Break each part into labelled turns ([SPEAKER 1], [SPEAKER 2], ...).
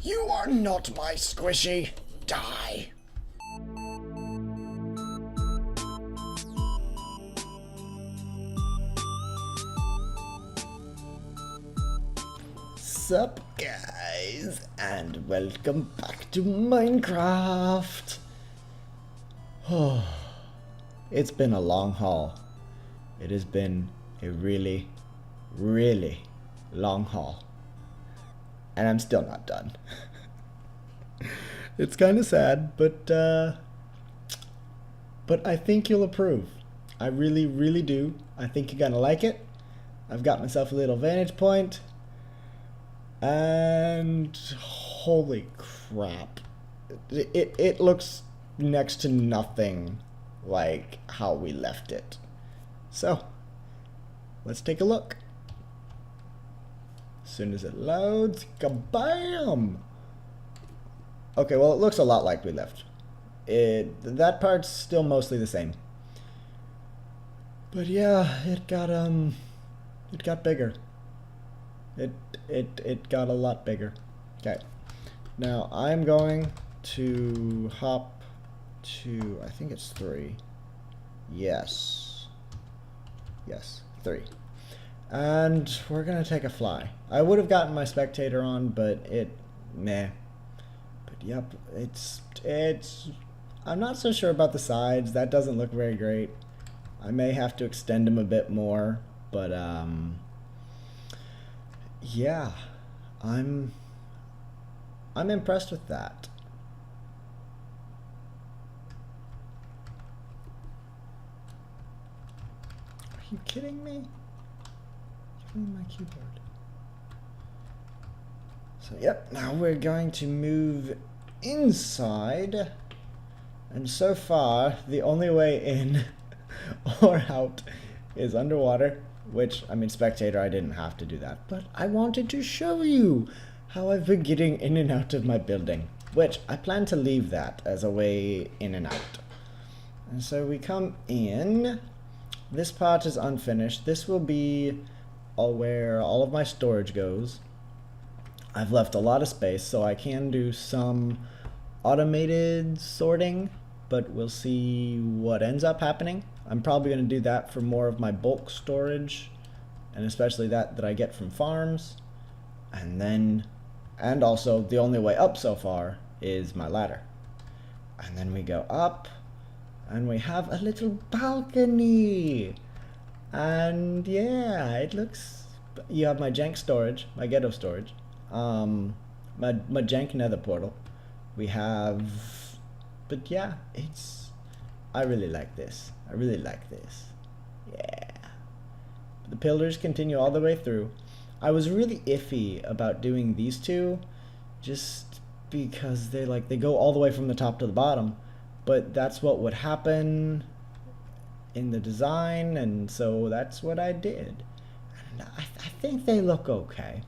[SPEAKER 1] You are not my squishy. Die. Sup guys, and welcome back to Minecraft. Oh, it's been a long haul. It has been a really, really long haul. And I'm still not done. It's kind of sad, but I think you'll approve. I really, really do. I think you're gonna like it. I've got myself a little vantage point. And holy crap. It looks next to nothing like how we left it. So, let's take a look. As soon as it loads, kabam! Okay, well it looks a lot like we left. That part's still mostly the same. But yeah, it got bigger. It got a lot bigger. Okay. Now I'm going to hop to, I think it's 3. Yes. Yes, 3. And we're gonna take a fly. I would have gotten my spectator on, but meh. But yep, it's I'm not so sure about the sides. That doesn't look very great. I may have to extend them a bit more, but yeah, I'm impressed with that. Are you kidding me? Give me my keyboard. So yep, now we're going to move inside. And so far, the only way in or out is underwater. Which, I mean, spectator, I didn't have to do that. But I wanted to show you how I've been getting in and out of my building. Which, I plan to leave that as a way in and out. And so we come in. This part is unfinished. This will be where all of my storage goes. I've left a lot of space, so I can do some automated sorting. But we'll see what ends up happening. I'm probably going to do that for more of my bulk storage, and especially that I get from farms. And also the only way up so far is my ladder. And then we go up, and we have a little balcony. And yeah, it looks, you have my jank storage, my ghetto storage, my jank nether portal. We have, but yeah, I really like this. I really like this. Yeah. The pillars continue all the way through. I was really iffy about doing these two just because they go all the way from the top to the bottom, but that's what would happen in the design, and so that's what I did. And I think they look okay.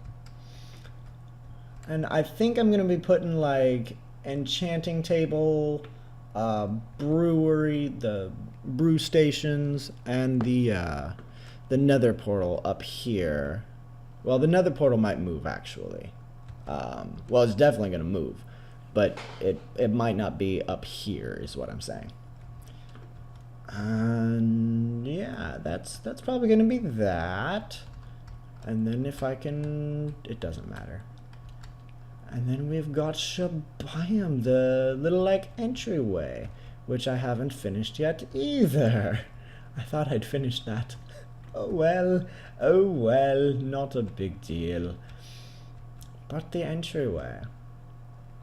[SPEAKER 1] And I think I'm going to be putting like enchanting table, brewery, the brew stations, and the nether portal up here. Well, the nether portal might move actually. Well, it's definitely going to move, but it might not be up here is what I'm saying. And yeah, that's probably going to be that. And then if I can, it doesn't matter. And then we've got Shabam, the little like entryway, which I haven't finished yet either. I thought I'd finished that. Oh well, not a big deal. But the entryway.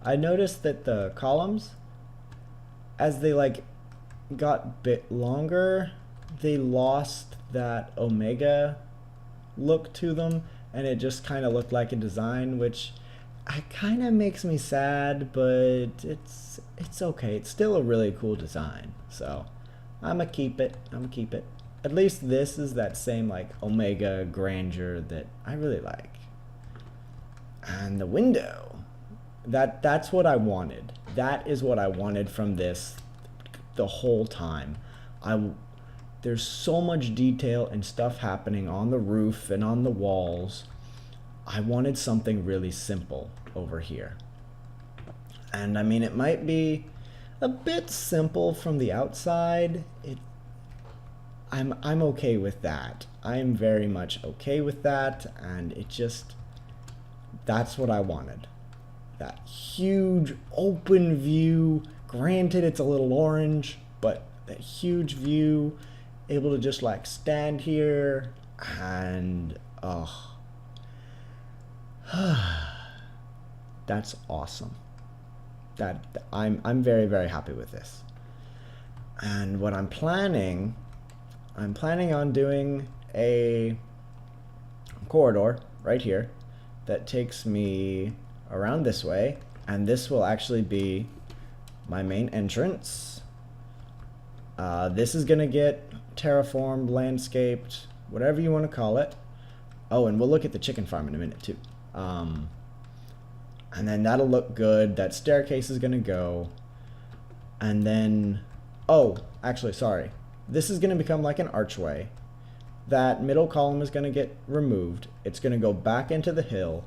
[SPEAKER 1] I noticed that the columns, as they like got a bit longer, they lost that omega look to them, and it just kind of looked like a design, which kind of makes me sad, but it's okay. It's still a really cool design, so I'ma keep it. At least this is that same like omega grandeur that I really like. And the window, that's what I wanted. That is what I wanted from this the whole time. There's so much detail and stuff happening on the roof and on the walls. I wanted something really simple over here. And I mean, it might be a bit simple from the outside. I'm okay with that. I'm very much okay with that, and it just, that's what I wanted. That huge open view. Granted, it's a little orange, but that huge view, able to just like stand here and oh, that's awesome. That I'm very, very happy with this. And what I'm planning on doing a corridor right here that takes me around this way, and this will actually be my main entrance. This is gonna get terraformed, landscaped, whatever you want to call it. Oh, and we'll look at the chicken farm in a minute too. And then that'll look good. That staircase is gonna go. And then, oh, actually, sorry. This is gonna become like an archway. That middle column is gonna get removed. It's gonna go back into the hill,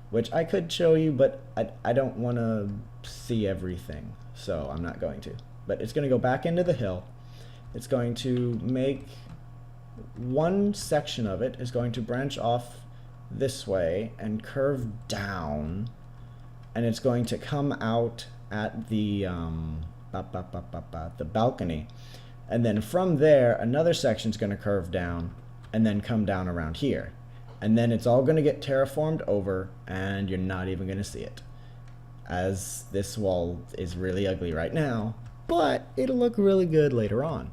[SPEAKER 1] which I could show you, but I don't want to see everything, so I'm not going to. But it's going to go back into the hill. It's going to make one section of it is going to branch off this way and curve down, and it's going to come out at the balcony, and then from there another section is going to curve down and then come down around here. And then it's all going to get terraformed over, and you're not even going to see it. As this wall is really ugly right now, but it'll look really good later on.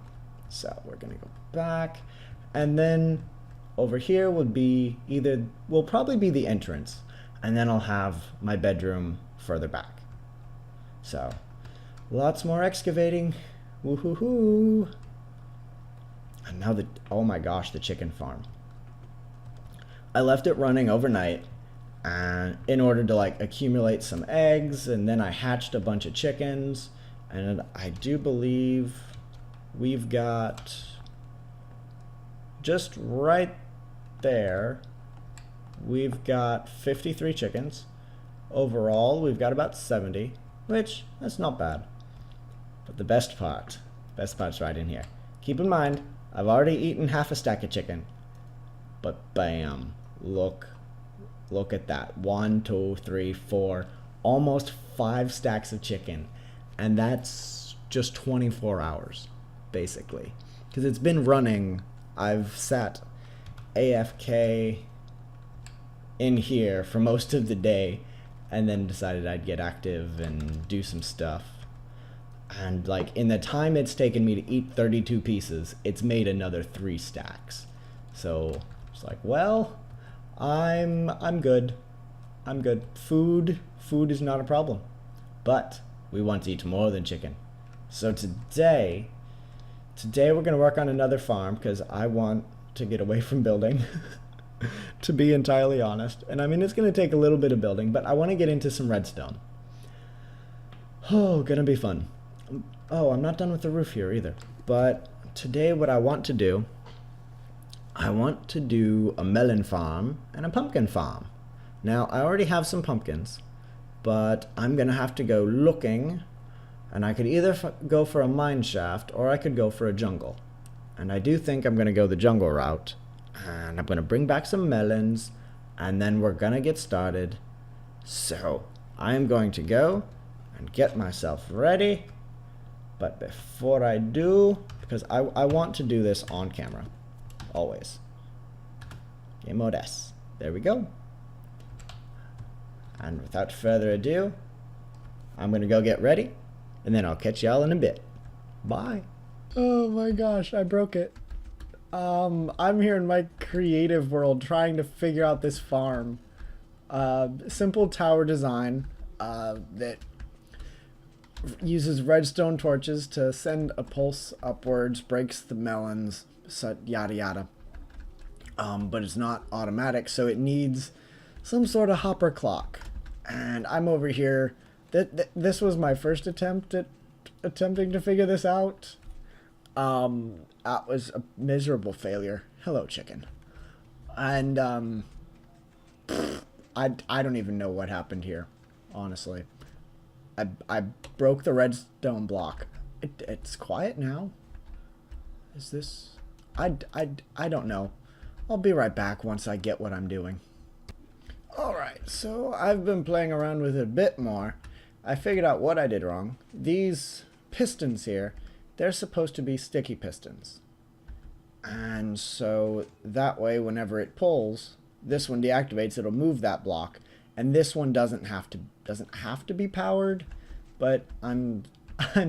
[SPEAKER 1] So we're going to go back. And then over here would be will probably be the entrance. And then I'll have my bedroom further back. So lots more excavating. Woohoo! And now oh my gosh, the chicken farm. I left it running overnight and in order to like accumulate some eggs, and then I hatched a bunch of chickens, and I do believe we've got just right there, we've got 53 chickens. Overall, we've got about 70, which that's not bad. But the best part's right in here. Keep in mind, I've already eaten half a stack of chicken, but bam. Look at that. 1, 2, 3, 4, almost 5 stacks of chicken. And that's just 24 hours, basically. Because it's been running. I've sat AFK in here for most of the day, and then decided I'd get active and do some stuff. And like in the time it's taken me to eat 32 pieces, it's made another 3 stacks. So it's like, well, I'm good. I'm good. Food is not a problem. But we want to eat more than chicken. So today we're going to work on another farm because I want to get away from building, to be entirely honest. And I mean, it's going to take a little bit of building, but I want to get into some redstone. Oh, gonna be fun. Oh, I'm not done with the roof here either. But today what I want to do a melon farm and a pumpkin farm. Now, I already have some pumpkins, but I'm going to have to go looking, and I could either go for a mine shaft or I could go for a jungle. And I do think I'm going to go the jungle route, and I'm going to bring back some melons, and then we're going to get started. So, I am going to go and get myself ready, but before I do, because I want to do this on camera. Always. Game mode S. There we go. And without further ado, I'm going to go get ready, and then I'll catch y'all in a bit. Bye. Oh my gosh, I broke it. I'm here in my creative world trying to figure out this farm. Simple tower design that uses redstone torches to send a pulse upwards, breaks the melons, so yada yada. But it's not automatic, so it needs some sort of hopper clock. And I'm over here. This was my first attempt at attempting to figure this out. That was a miserable failure. Hello, chicken. And I don't even know what happened here, honestly. I broke the redstone block. It's quiet now. Is this... I don't know. I'll be right back once I get what I'm doing. Alright, so I've been playing around with it a bit more. I figured out what I did wrong. These pistons here, they're supposed to be sticky pistons. And so that way, whenever it pulls, this one deactivates, it'll move that block. And this one doesn't have to be powered, but I'm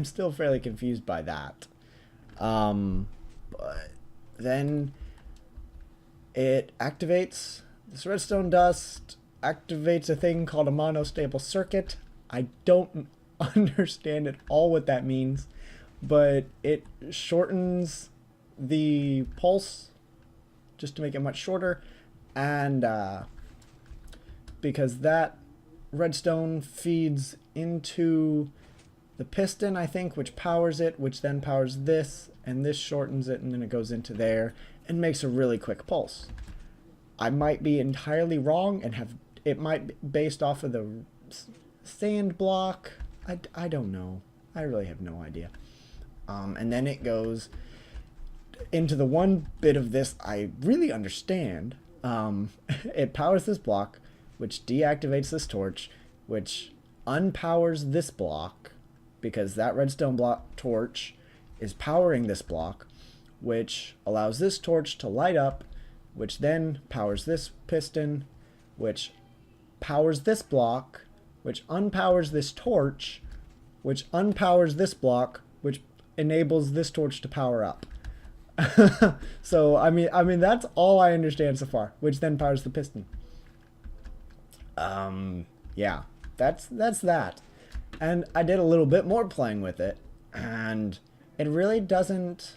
[SPEAKER 1] still fairly confused by that. But then it activates this redstone dust, activates a thing called a monostable circuit. I don't understand at all what that means, but it shortens the pulse just to make it much shorter, and because that redstone feeds into the piston, I think, which powers it, which then powers this, and this shortens it, and then it goes into there and makes a really quick pulse. I might be entirely wrong, and it might be based off of the sand block. I don't know. I really have no idea. And then it goes into the one bit of this I really understand. It powers this block, which deactivates this torch, which unpowers this block, because that redstone block torch is powering this block, which allows this torch to light up, which then powers this piston, which powers this block, which unpowers this torch, which unpowers this block, which enables this torch to power up. So I mean that's all I understand so far, which then powers the piston. Yeah, that's that. And I did a little bit more playing with it, and it really doesn't...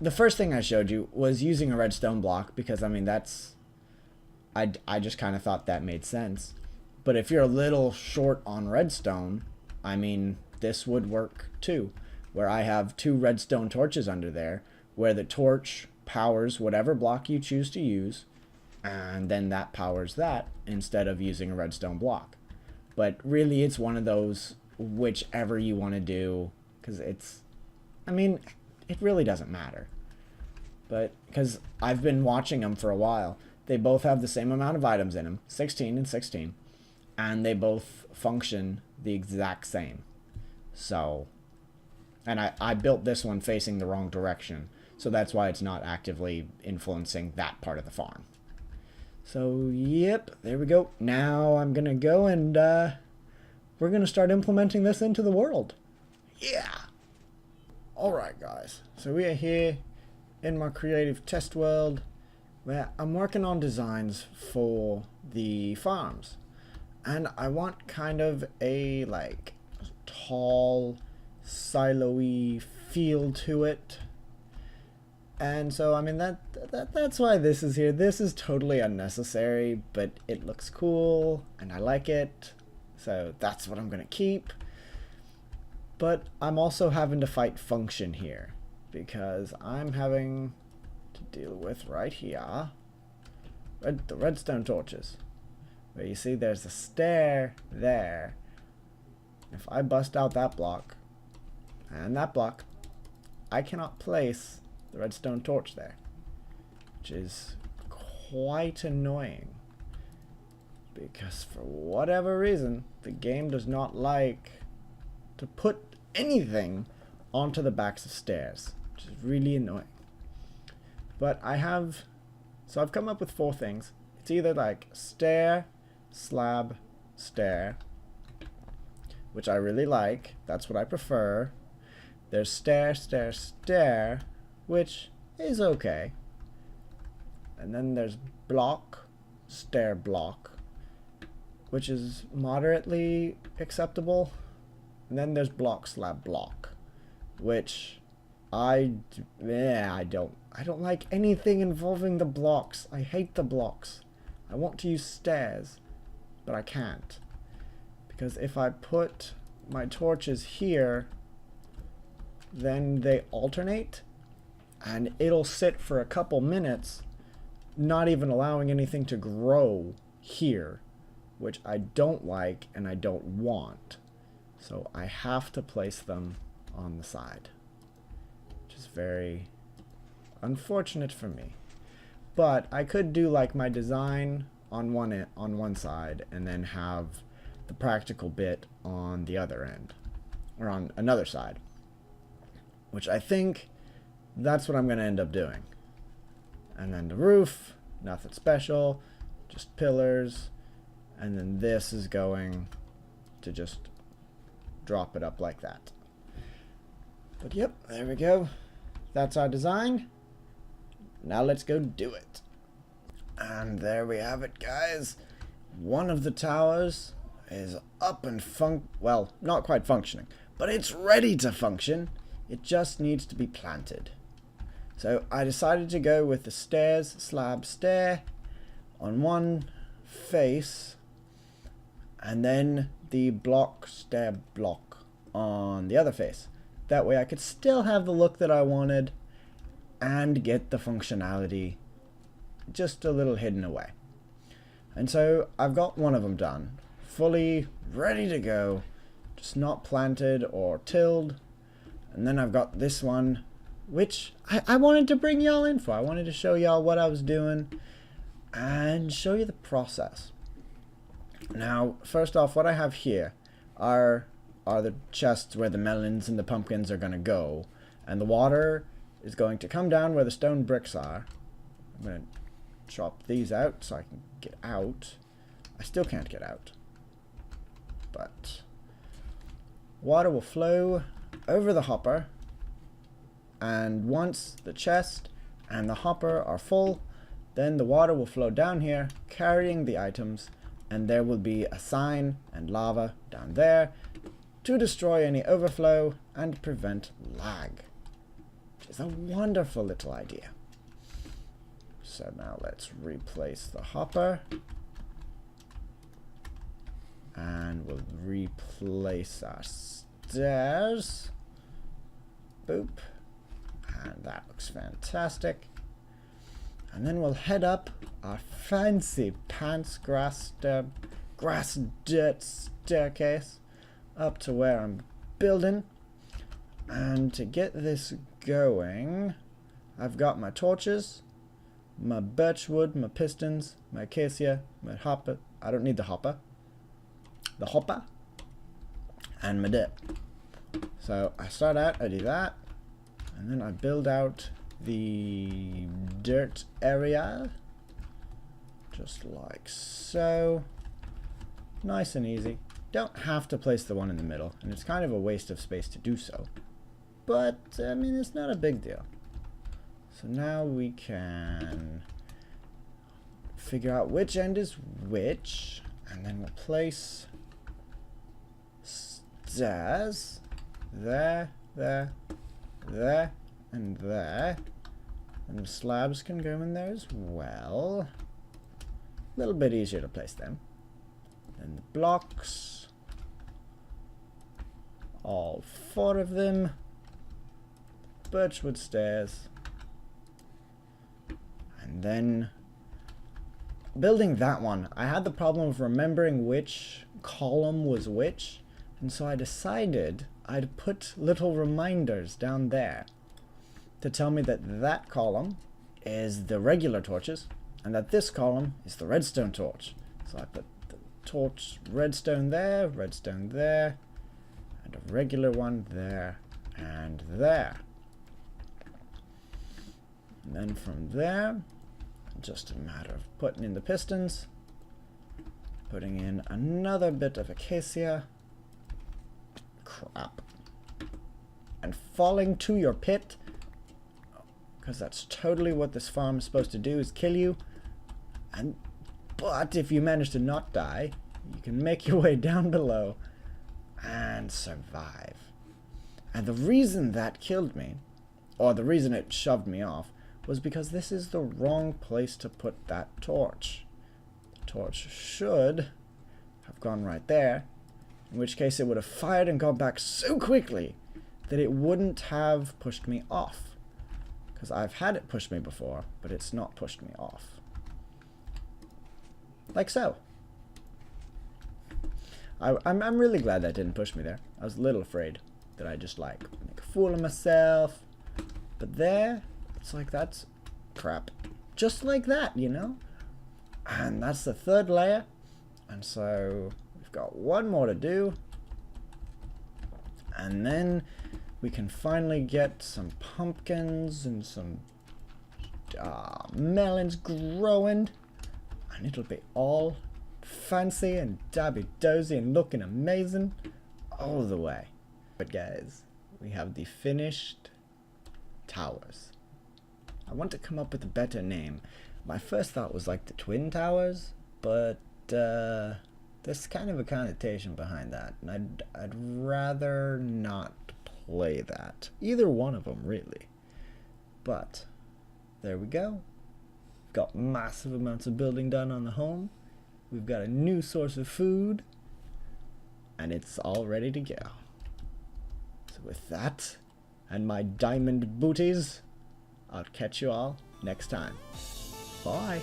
[SPEAKER 1] The first thing I showed you was using a redstone block, because I mean that's... I just kind of thought that made sense. But if you're a little short on redstone, I mean, this would work too, where I have 2 redstone torches under there, where the torch powers whatever block you choose to use, and then that powers that instead of using a redstone block. But really, it's one of those whichever you want to do, because it's... I mean, it really doesn't matter. But, because I've been watching them for a while, they both have the same amount of items in them, 16 and 16, and they both function the exact same. So, and I built this one facing the wrong direction, so that's why it's not actively influencing that part of the farm. So, yep, there we go. Now I'm gonna go and we're gonna start implementing this into the world. Yeah! Alright guys, so we are here in my creative test world, where I'm working on designs for the farms. And I want kind of a, like, tall, silo-y feel to it. And so, I mean, that's why this is here. This is totally unnecessary, but it looks cool, and I like it. So that's what I'm going to keep. But I'm also having to fight function here, because I'm having to deal with, right here, the redstone torches. Where you see there's a stair there. If I bust out that block, and that block, I cannot place the redstone torch there, which is quite annoying, because for whatever reason the game does not like to put anything onto the backs of stairs, which is really annoying. But so I've come up with 4 things. It's either like stair, slab, stair, which I really like. That's what I prefer. There's stair, stair, stair, which is okay. And then there's block, stair, block, which is moderately acceptable. And then there's block, slab, block, which I don't like anything involving the blocks. I hate the blocks. I want to use stairs, but I can't. Because if I put my torches here, then they alternate, and it'll sit for a couple minutes, not even allowing anything to grow here. which I don't like and I don't want. So I have to place them on the side, which is very unfortunate for me. But I could do like my design on one side and then have the practical bit on the other end, or on another side, which I think that's what I'm going to end up doing. And then the roof, nothing special, just pillars, and then this is going to just drop it up like that. But yep, there we go. That's our design. Now let's go do it. And there we have it, guys. One of the towers is up and well, not quite functioning, but it's ready to function. It just needs to be planted. So I decided to go with the stairs slab stair on one face, and then the block stair block on the other face. That way I could still have the look that I wanted and get the functionality just a little hidden away. And so I've got one of them done, fully ready to go, just not planted or tilled. And then I've got this one, which I wanted to bring y'all in for. I wanted to show y'all what I was doing and show you the process. Now, first off, what I have here are the chests where the melons and the pumpkins are going to go, and the water is going to come down where the stone bricks are. I'm going to chop these out so I can get out. I still can't get out, but water will flow over the hopper, and once the chest and the hopper are full, then the water will flow down here carrying the items, and there will be a sign and lava down there to destroy any overflow and prevent lag, which is a wonderful little idea. So now let's replace the hopper, and we'll replace our stairs. Boop. And that looks fantastic. And then we'll head up our fancy pants grass dirt staircase up to where I'm building. And to get this going, I've got my torches, my birchwood, my pistons, my acacia, my hopper. I don't need the hopper. The hopper. And my dirt. So I start out, I do that. And then I build out the dirt area. Just like so. Nice and easy. Don't have to place the one in the middle, and it's kind of a waste of space to do so. But, I mean, it's not a big deal. So now we can figure out which end is which, and then we'll place stairs there, there, there, and there. And the slabs can go in there as well. A little bit easier to place them. Then the blocks. All 4 of them. Birchwood stairs. And then building that one, I had the problem of remembering which column was which, and so I decided I'd put little reminders down there to tell me that that column is the regular torches and that this column is the redstone torch. So I put the torch redstone there, and a regular one there and there. And then from there, just a matter of putting in the pistons, putting in another bit of acacia, crap, and falling to your pit, because that's totally what this farm is supposed to do, is kill you. But if you manage to not die, you can make your way down below and survive. And the reason that killed me, or the reason it shoved me off, was because this is the wrong place to put that torch. The torch should have gone right there, in which case it would have fired and gone back so quickly that it wouldn't have pushed me off. Because I've had it push me before, but it's not pushed me off. Like so. I'm really glad that didn't push me there. I was a little afraid that I just like make a fool of myself. But there, it's like that's crap. Just like that, you know? And that's the third layer. And so we've got one more to do. And then we can finally get some pumpkins and some melons growing. And it'll be all fancy and dabby-dozy and looking amazing all the way. But guys, we have the finished towers. I want to come up with a better name. My first thought was like the Twin Towers, but there's kind of a connotation behind that, and I'd rather not play that. Either one of them, really. But there we go. Got massive amounts of building done on the home. We've got a new source of food, and it's all ready to go. So with that, and my diamond booties, I'll catch you all next time. Bye.